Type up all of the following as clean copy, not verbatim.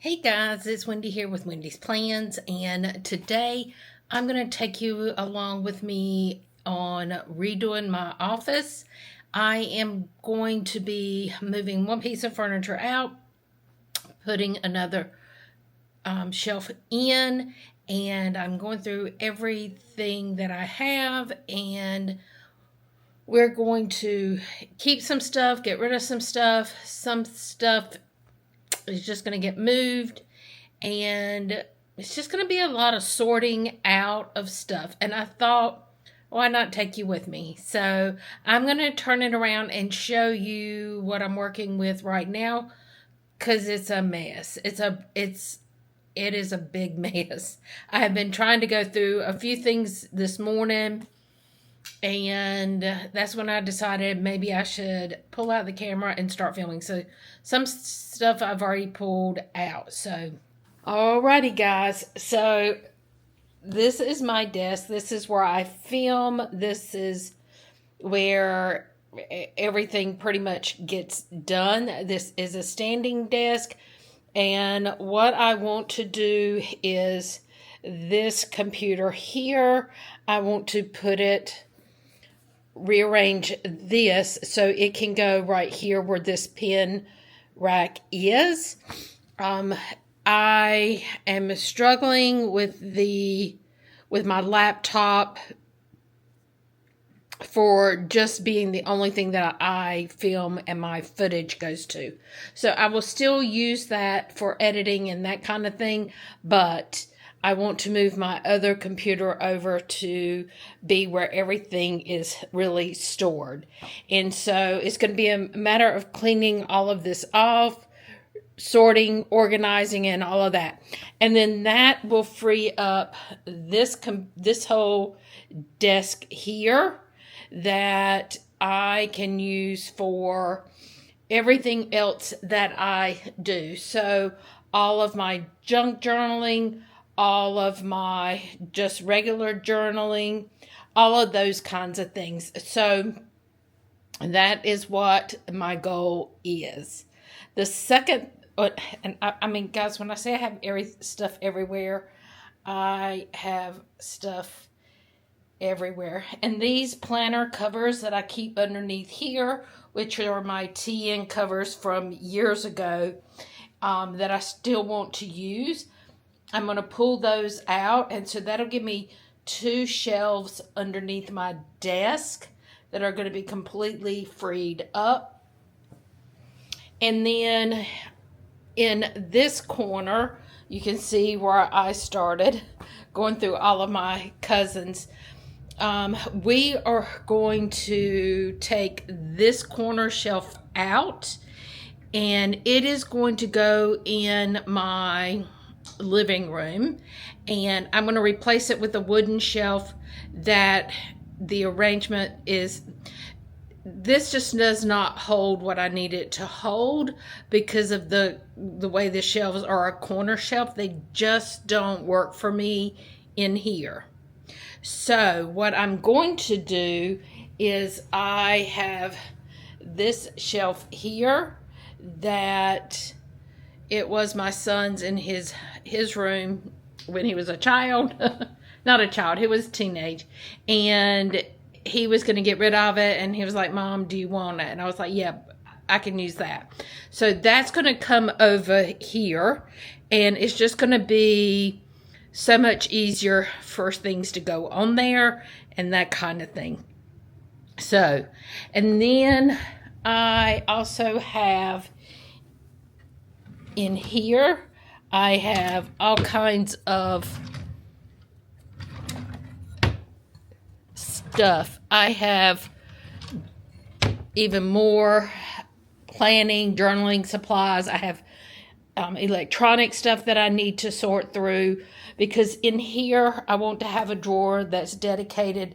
Hey guys, it's Wendy here with Wendy's Plans, and today I'm going to take you along with me on redoing my office. I am going to be moving one piece of furniture out, putting another shelf in, and I'm going through everything that I have, and we're going to keep some stuff, get rid of some stuff. Some stuff is just going to get moved, and it's just going to be a lot of sorting out of stuff. And I thought, why not take you with me? So I'm going to turn it around and show you what I'm working with right now, because it's a mess. It is a big mess. I have been trying to go through a few things this morning, and that's when I decided maybe I should pull out the camera and start filming. So some stuff I've already pulled out. So alrighty guys, so this is my desk. This is where I film. This is where everything pretty much gets done. This is a standing desk, and what I want to do is this computer here, I want to rearrange this so it can go right here where this pen rack is. I am struggling with my laptop for just being the only thing that I film and my footage goes to. So I will still use that for editing and that kind of thing, but I want to move my other computer over to be where everything is really stored. And so it's going to be a matter of cleaning all of this off, sorting, organizing, and all of that. And then that will free up this whole desk here that I can use for everything else that I do. So all of my junk journaling, all of my just regular journaling, all of those kinds of things. So that is what my goal is. The second, and I mean, guys, when I say I have stuff everywhere, I have stuff everywhere. And these planner covers that I keep underneath here, which are my TN covers from years ago, that I still want to use, I'm going to pull those out, and so that'll give me 2 shelves underneath my desk that are going to be completely freed up. And then in this corner, you can see where I started going through all of my cousins. We are going to take this corner shelf out, and it is going to go in my living room, and I'm going to replace it with a wooden shelf that the arrangement is, this just does not hold what I need it to hold because of the way the shelves are a corner shelf. They just don't work for me in here. So what I'm going to do is I have this shelf here that it was my son's in his room when he was a child. Not a child, he was teenage. And he was going to get rid of it. And he was like, Mom, do you want it? And I was like, yeah, I can use that. So that's going to come over here. And it's just going to be so much easier for things to go on there and that kind of thing. So, and then I also have in here, I have all kinds of stuff. I have even more planning, journaling supplies. I have electronic stuff that I need to sort through, because in here I want to have a drawer that's dedicated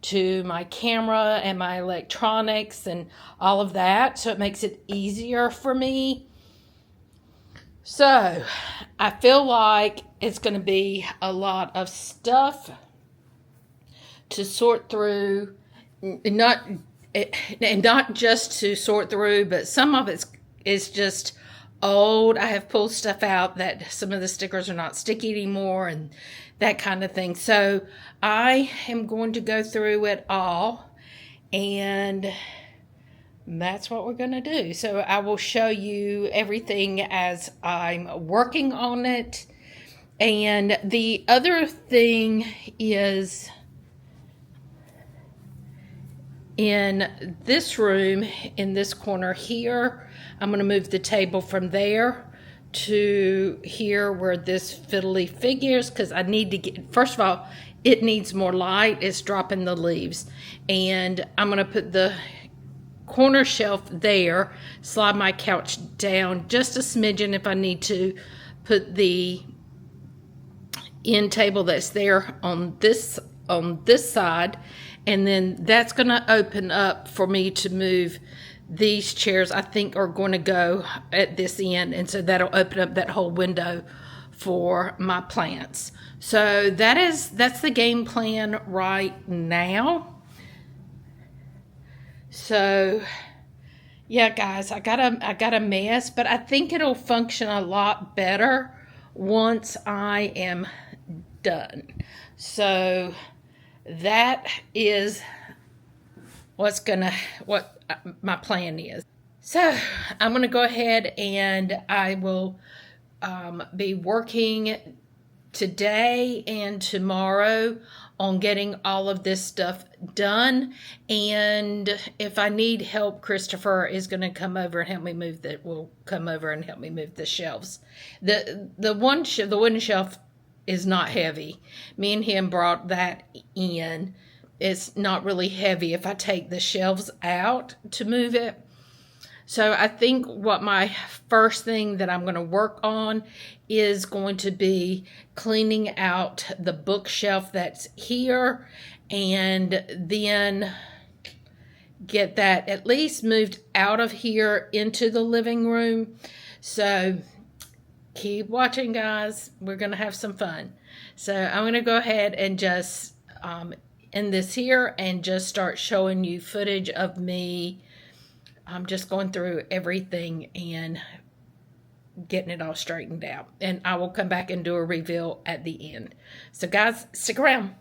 to my camera and my electronics and all of that, so it makes it easier for me. So I feel like it's going to be a lot of stuff to sort through, not just to sort through, but some of it is just old. I have pulled stuff out that some of the stickers are not sticky anymore and that kind of thing. So I am going to go through it all, and that's what we're going to do. So I will show you everything as I'm working on it. And the other thing is, in this room, in this corner here, I'm going to move the table from there to here where this fiddly figures, because I need to get, first of all, it needs more light. It's dropping the leaves. And I'm going to put the corner shelf there, slide my couch down just a smidgen if I need to, put the end table that's there on this side, and then that's going to open up for me to move these chairs. I think are going to go at this end, and so that'll open up that whole window for my plants. So that's the game plan right now. So yeah, guys, I got a mess, but I think it'll function a lot better once I am done. So that is what my plan is. So I'm going to go ahead and I will be working today and tomorrow on getting all of this stuff done. And if I need help, Christopher is going to come over and help me move will come over and help me move the shelves. The wooden shelf is not heavy. Me and him brought that in. It's not really heavy if I take the shelves out to move it. So I think what my first thing that I'm going to work on is going to be cleaning out the bookshelf that's here, and then get that at least moved out of here into the living room. So keep watching, guys. We're going to have some fun. So I'm going to go ahead and just end this here and just start showing you footage of me. I'm just going through everything and getting it all straightened out. And I will come back and do a reveal at the end. So guys, stick around.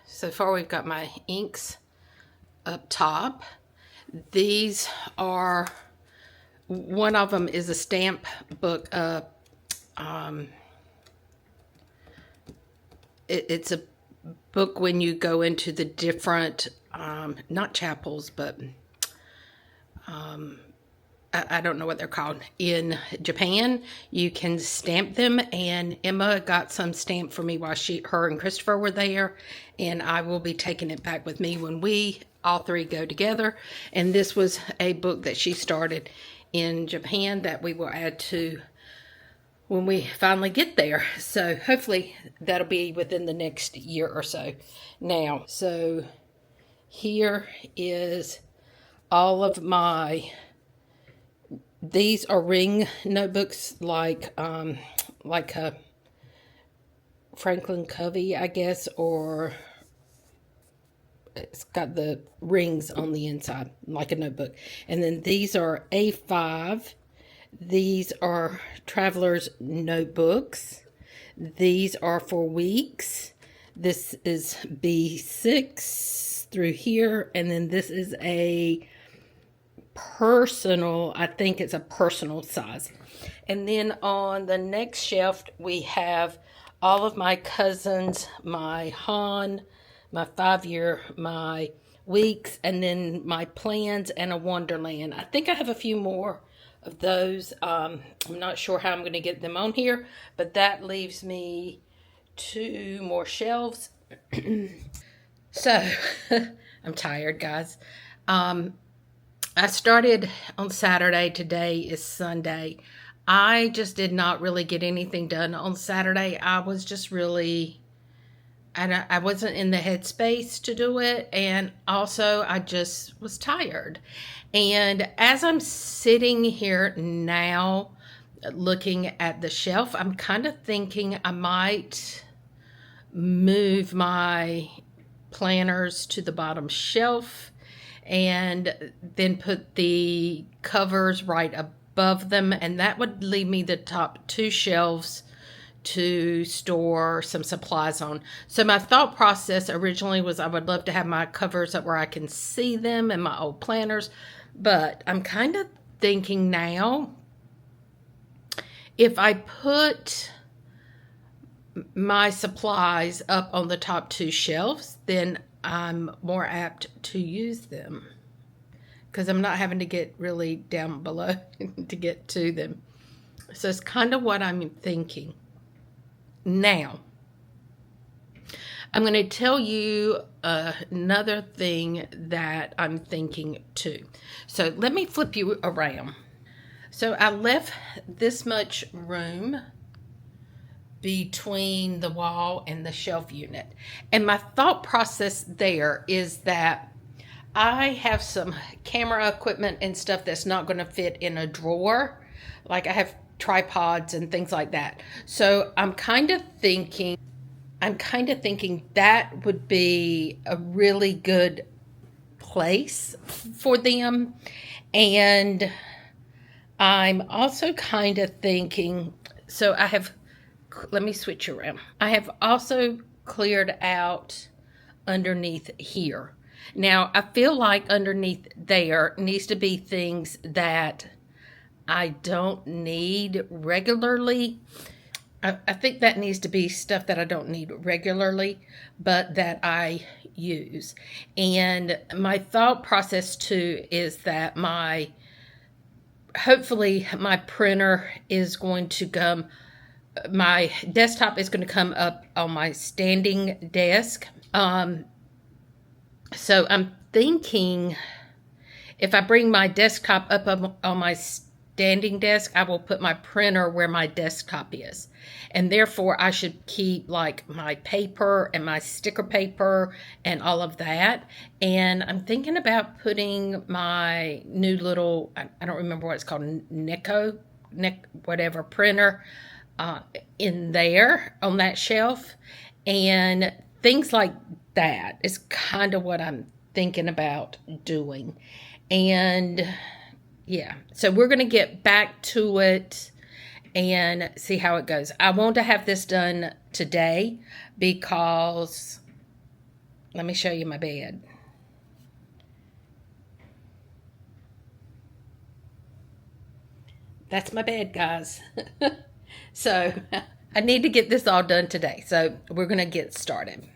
So far we've got my inks up top. These are, one of them is a stamp book. It's a book when you go into the different, not chapels, but I don't know what they're called. In Japan, you can stamp them, and Emma got some stamped for me while her and Christopher were there, and I will be taking it back with me when we all three go together. And this was a book that she started in Japan that we will add to when we finally get there. So hopefully that'll be within the next year or so. Now, so here is all of my, these are ring notebooks, like a Franklin Covey, I guess, or it's got the rings on the inside, like a notebook. And then these are A5. These are traveler's notebooks. These are for weeks. This is B6 through here. And then this is a personal, I think it's a personal size. And then on the next shelf, we have all of my cousins, my Han, my 5-year, my weeks, and then my plans and a Wonderland. I think I have a few more of those. I'm not sure how I'm going to get them on here, but that leaves me 2 more shelves. So I'm tired, guys. I started on Saturday. Today is Sunday. I just did not really get anything done on Saturday. I was just really, I wasn't in the headspace to do it. And also I just was tired. And as I'm sitting here now looking at the shelf, I'm kind of thinking I might move my planners to the bottom shelf and then put the covers right above them, and that would leave me the top 2 shelves to store some supplies on. So my thought process originally was I would love to have my covers up where I can see them and my old planners, but I'm kind of thinking now, if I put my supplies up on the top 2 shelves, then I'm more apt to use them because I'm not having to get really down below to get to them. So it's kind of what I'm thinking. Now, I'm going to tell you another thing that I'm thinking too. So let me flip you around. So I left this much room between the wall and the shelf unit. And my thought process there is that I have some camera equipment and stuff that's not going to fit in a drawer. Like I have tripods and things like that. So I'm kind of thinking that would be a really good place for them. And I'm also kind of thinking, so let me switch around. I have also cleared out underneath here. Now, I feel like underneath there needs to be things that I don't need regularly. I think that needs to be stuff that I don't need regularly, but that I use. And my thought process too is that hopefully my printer is going to come, my desktop is going to come up on my standing desk. So I'm thinking if I bring my desktop up on my standing desk, I will put my printer where my desktop is. And therefore I should keep like my paper and my sticker paper and all of that. And I'm thinking about putting my new little, I don't remember what it's called, whatever printer in there on that shelf. And things like that is kind of what I'm thinking about doing. And yeah, so we're going to get back to it and see how it goes. I want to have this done today because Let me show you my bed. That's my bed, guys. So I need to get this all done today. So we're going to get started.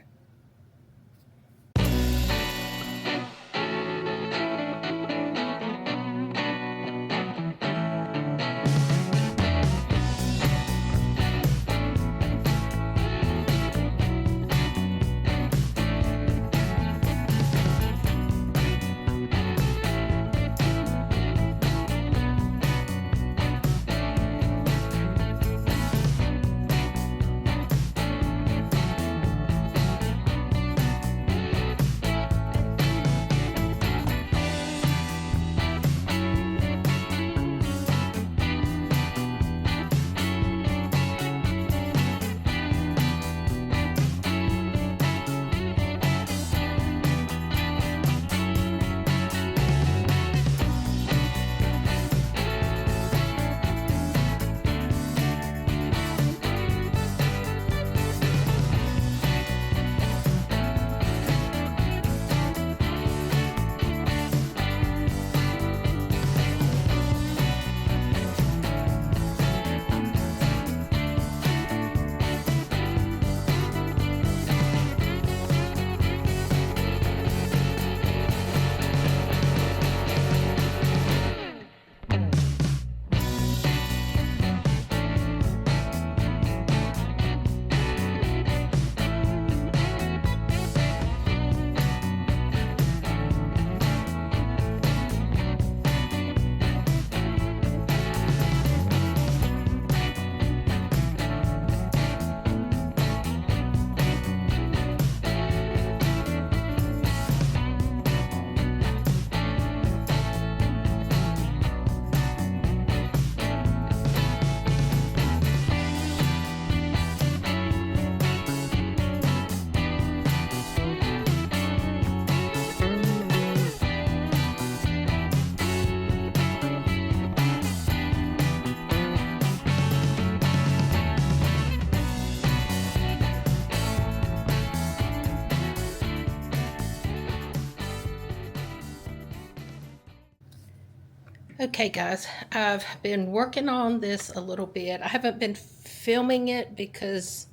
Okay, guys, I've been working on this a little bit. I haven't been filming it because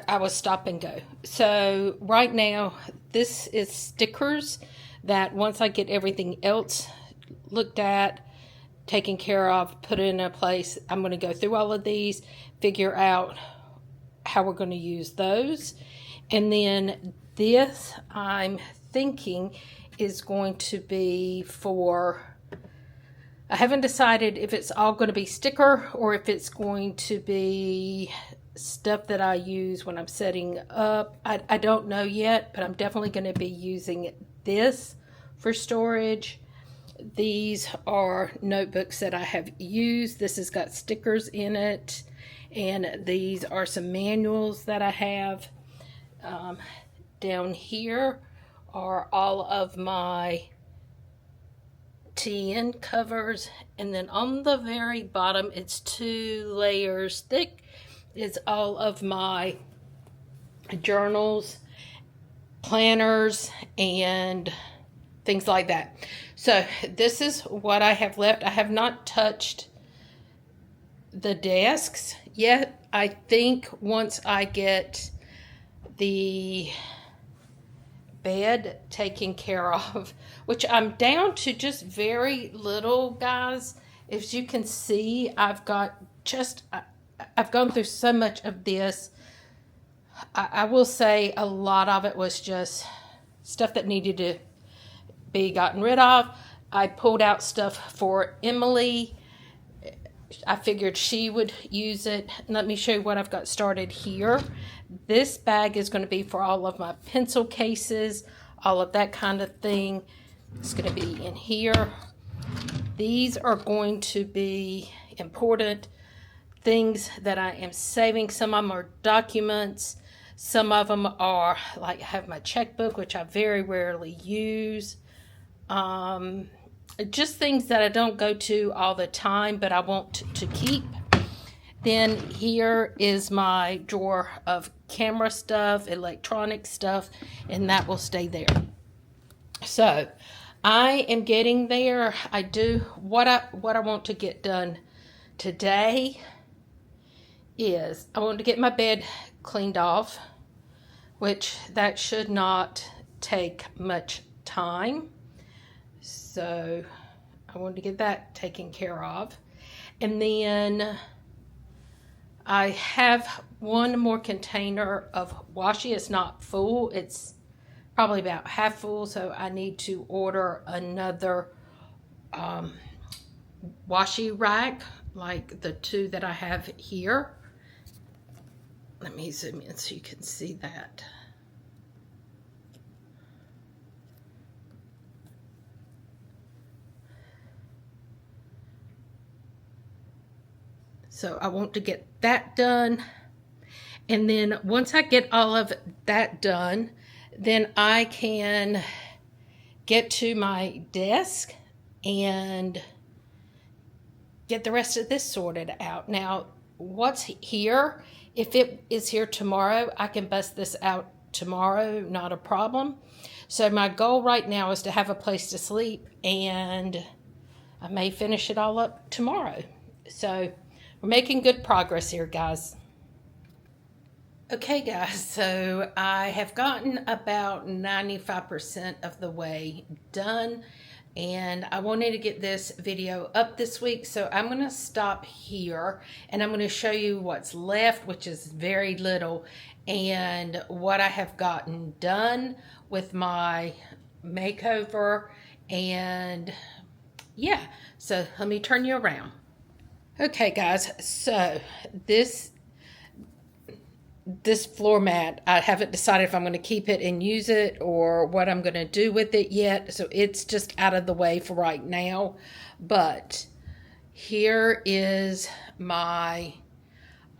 I was stop and go. So right now, this is stickers that once I get everything else looked at, taken care of, put in a place, I'm going to go through all of these, figure out how we're going to use those. And then this, I'm thinking, is going to be for... I haven't decided if it's all going to be sticker or if it's going to be stuff that I use when I'm setting up. I don't know yet, but I'm definitely going to be using this for storage. These are notebooks that I have used. This has got stickers in it, and these are some manuals that I have. Down here are all of my TN covers, and then on the very bottom, it's 2 layers thick, is all of my journals, planners, and things like that. So this is what I have left. I have not touched the desks yet. I think once I get the bed taken care of, which I'm down to just very little, guys. As you can see, I've gone through so much of this. I will say a lot of it was just stuff that needed to be gotten rid of. I pulled out stuff for Emily. I figured she would use it. Let me show you what I've got started here. This bag is going to be for all of my pencil cases, all of that kind of thing. It's going to be in here. These are going to be important things that I am saving. Some of them are documents. Some of them are, like, I have my checkbook, which I very rarely use. Just things that I don't go to all the time, but I want to keep. Then here is my drawer of camera stuff, electronic stuff, and that will stay there. So I am getting there. I do what I want to get done today is I want to get my bed cleaned off, which that should not take much time. So I want to get that taken care of. And then I have one more container of washi. It's not full. It's probably about half full, so I need to order another washi rack like the two that I have here. Let me zoom in so you can see that. So I want to get that done. And then once I get all of that done, then I can get to my desk and get the rest of this sorted out. Now, what's here, if it is here tomorrow, I can bust this out tomorrow, not a problem. So my goal right now is to have a place to sleep, and I may finish it all up tomorrow. So we're making good progress here, guys. Okay, guys, so I have gotten about 95% of the way done, and I wanted to get this video up this week, so I'm going to stop here, and I'm going to show you what's left, which is very little, and what I have gotten done with my makeover, and yeah, so let me turn you around. Okay, guys, so this floor mat, I haven't decided if I'm going to keep it and use it or what I'm going to do with it yet. So it's just out of the way for right now. But here is my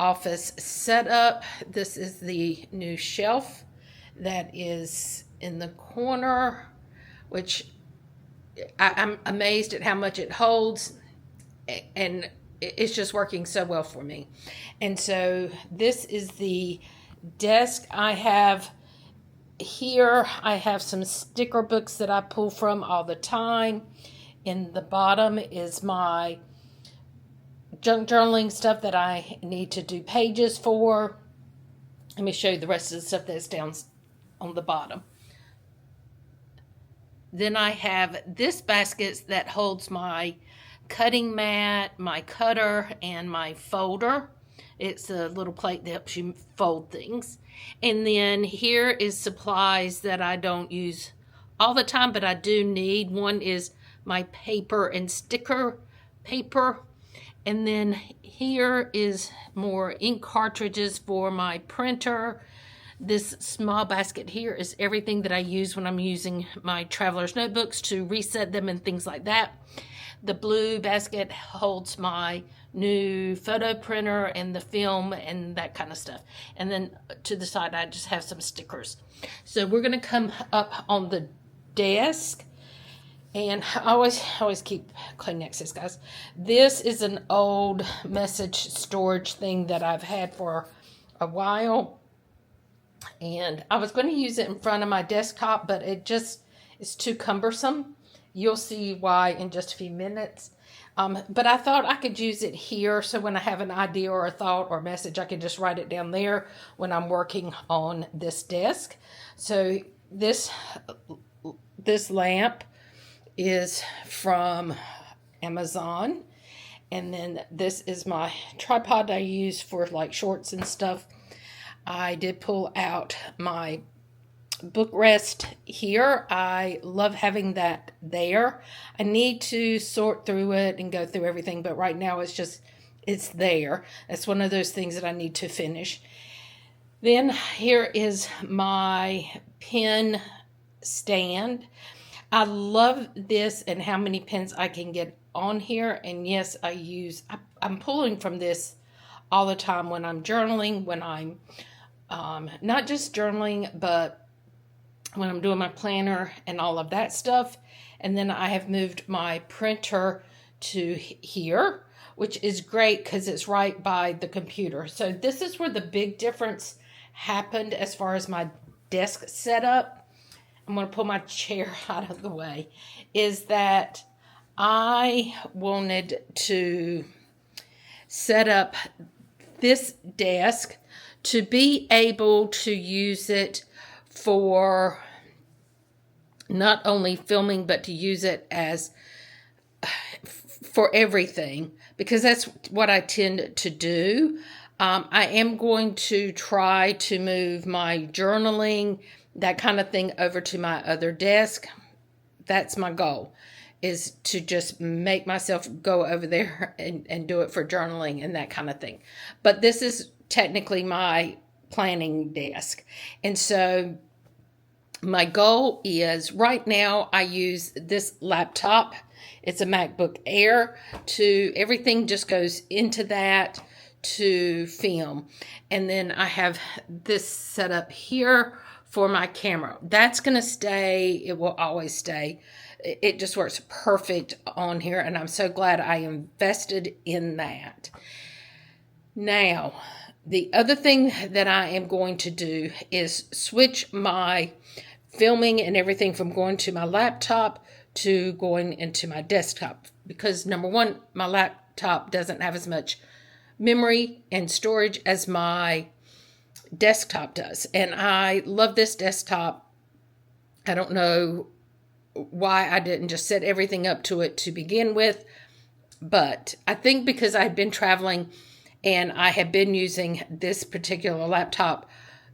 office setup. This is the new shelf that is in the corner, which I'm amazed at how much it holds, and it's just working so well for me. And so this is the desk I have here. I have some sticker books that I pull from all the time. In the bottom is my junk journaling stuff that I need to do pages for. Let me show you the rest of the stuff that's down on the bottom. Then I have this basket that holds my cutting mat, my cutter, and my folder. It's a little plate that helps you fold things. And then here is supplies that I don't use all the time, but I do need. One is my paper and sticker paper. And then here is more ink cartridges for my printer. This small basket here is everything that I use when I'm using my traveler's notebooks to reset them and things like that. The blue basket holds my new photo printer and the film and that kind of stuff. And then to the side, I just have some stickers. So we're going to come up on the desk. And I always keep Kleenexes, guys. This is an old message storage thing that I've had for a while. And I was going to use it in front of my desktop, but it just is too cumbersome. You'll see why in just a few minutes. But I thought I could use it here, so when I have an idea or a thought or message, I can just write it down there when I'm working on this desk. So this lamp is from Amazon. And then this is my tripod I use for like shorts and stuff. I did pull out my book rest here. I love having that there. I need to sort through it and go through everything, but right now it's there. That's one of those things that I need to finish. Then here is my pen stand. I love this and how many pens I can get on here. And yes, I'm pulling from this all the time when I'm journaling, when I'm not just journaling, but when I'm doing my planner and all of that stuff. And then I have moved my printer to here, which is great because it's right by the computer. So this is where the big difference happened as far as my desk setup. I'm going to pull my chair out of the way. Is that I wanted to set up this desk to be able to use it for not only filming, but to use it as for everything, because that's what I tend to do. I am going to try to move my journaling, that kind of thing, over to my other desk. That's my goal, is to just make myself go over there and do it for journaling and that kind of thing. But this is technically my planning desk. And so my goal is, right now I use this laptop. It's a MacBook Air. Everything just goes into that to film. And then I have this set up here for my camera. That's going to stay. It will always stay. It just works perfect on here, and I'm so glad I invested in that. Now, the other thing that I am going to do is switch my filming and everything from going to my laptop to going into my desktop, because number one, my laptop doesn't have as much memory and storage as my desktop does. And I love this desktop. I don't know why I didn't just set everything up to it to begin with, but I think because I had been traveling and I had been using this particular laptop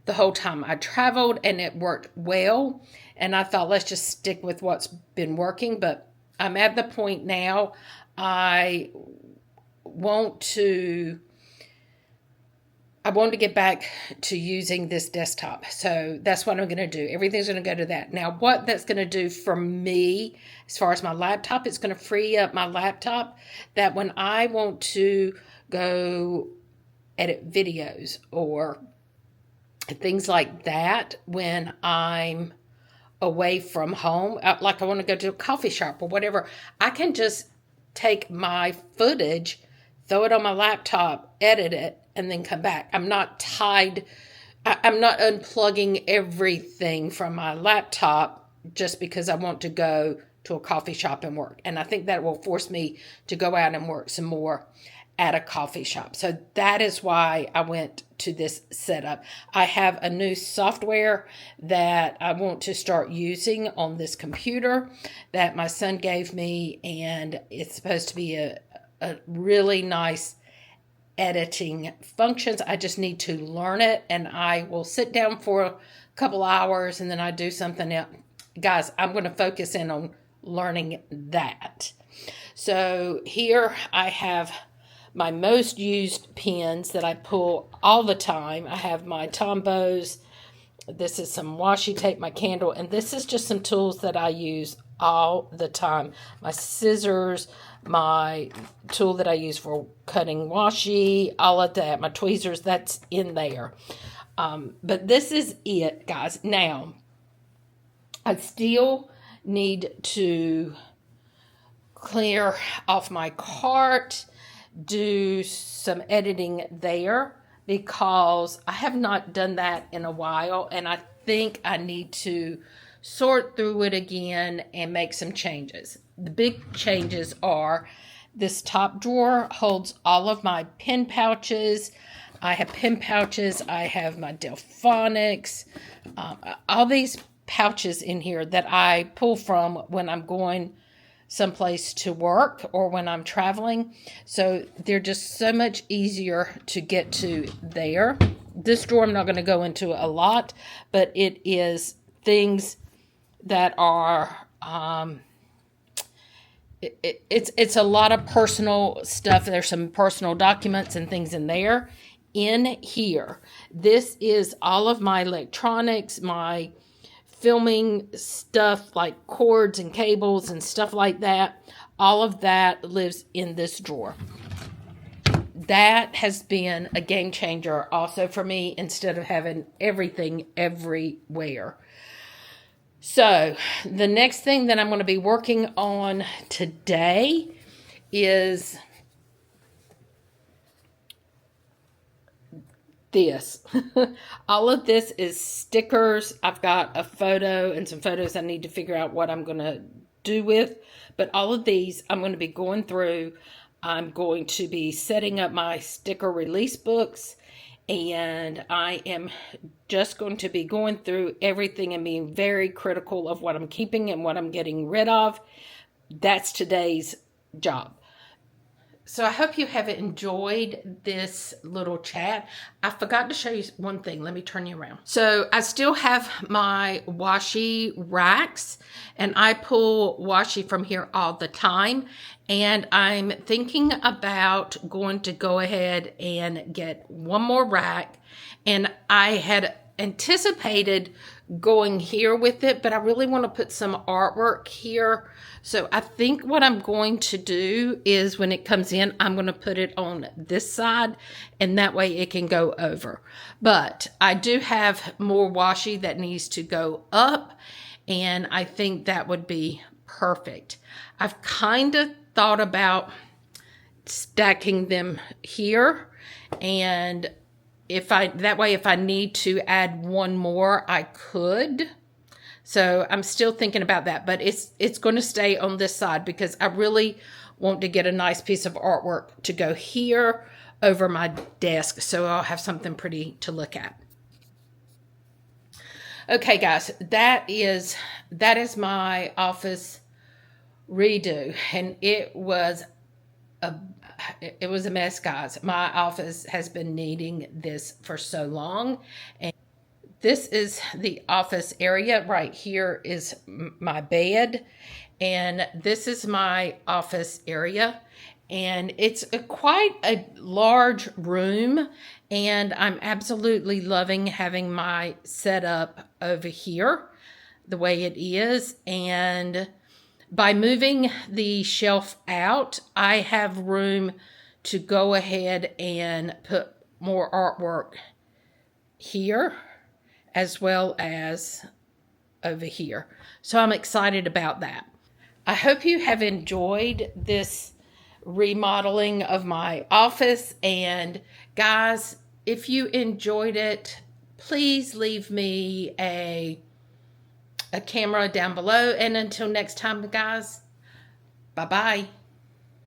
the whole time I traveled, and it worked well, and I thought, let's just stick with what's been working. But I'm at the point now, I want to get back to using this desktop. So that's what I'm going to do. Everything's going to go to that. Now, what that's going to do for me, as far as my laptop, it's going to free up my laptop, that when I want to go edit videos or things like that, when I'm away from home, like I want to go to a coffee shop or whatever, I can just take my footage, throw it on my laptop, edit it, and then come back. I'm not tied. I'm not unplugging everything from my laptop just because I want to go to a coffee shop and work. And I think that will force me to go out and work some more at a coffee shop. So that is why I went to this setup. I have a new software that I want to start using on this computer that my son gave me, and it's supposed to be a really nice editing functions. I just need to learn it, and I will sit down for a couple hours and then I do something else. Guys, I'm going to focus in on learning that. So here I have my most used pens that I pull all the time. I have my Tombows. This is some washi tape, my candle, and this is just some tools that I use all the time. My scissors, my tool that I use for cutting washi, all of that, my tweezers, that's in there. But this is it, guys. Now, I still need to clear off my cart, do some editing there, because I have not done that in a while, and I think I need to sort through it again and make some changes. The big changes are this top drawer holds all of my pen pouches. I have pen pouches. I have my Delphonics, all these pouches in here that I pull from when I'm going someplace to work or when I'm traveling. So they're just so much easier to get to there. This drawer I'm not going to go into a lot, but it is things that are, it's a lot of personal stuff. There's some personal documents and things in there. In here, this is all of my electronics, my filming stuff like cords and cables and stuff like that. All of that lives in this drawer. That has been a game changer also for me, instead of having everything everywhere. So the next thing that I'm going to be working on today is this. All of this is stickers. I've got a photo and some photos I need to figure out what I'm going to do with. But all of these I'm going to be going through. I'm going to be setting up my sticker release books. And I am just going to be going through everything and being very critical of what I'm keeping and what I'm getting rid of. That's today's job. So I hope you have enjoyed this little chat. I forgot to show you one thing. Let me turn you around. So I still have my washi racks, and I pull washi from here all the time. And I'm thinking about going to go ahead and get one more rack. And I had anticipated going here with it, but I really want to put some artwork here. So I think what I'm going to do is when it comes in, I'm going to put it on this side, and that way it can go over. But I do have more washi that needs to go up, and I think that would be perfect. I've kind of thought about stacking them here, and if I need to add one more, I could. So I'm still thinking about that, but it's going to stay on this side because I really want to get a nice piece of artwork to go here over my desk, so I'll have something pretty to look at. Okay, guys, that is my office redo, and it was a mess, guys. My office has been needing this for so long. And this is the office area. Right here is my bed, and this is my office area. And it's quite a large room, and I'm absolutely loving having my setup over here the way it is. And by moving the shelf out, I have room to go ahead and put more artwork here as well as over here. So I'm excited about that. I hope you have enjoyed this remodeling of my office. And guys, if you enjoyed it, please leave me a camera down below. And until next time, guys, bye-bye.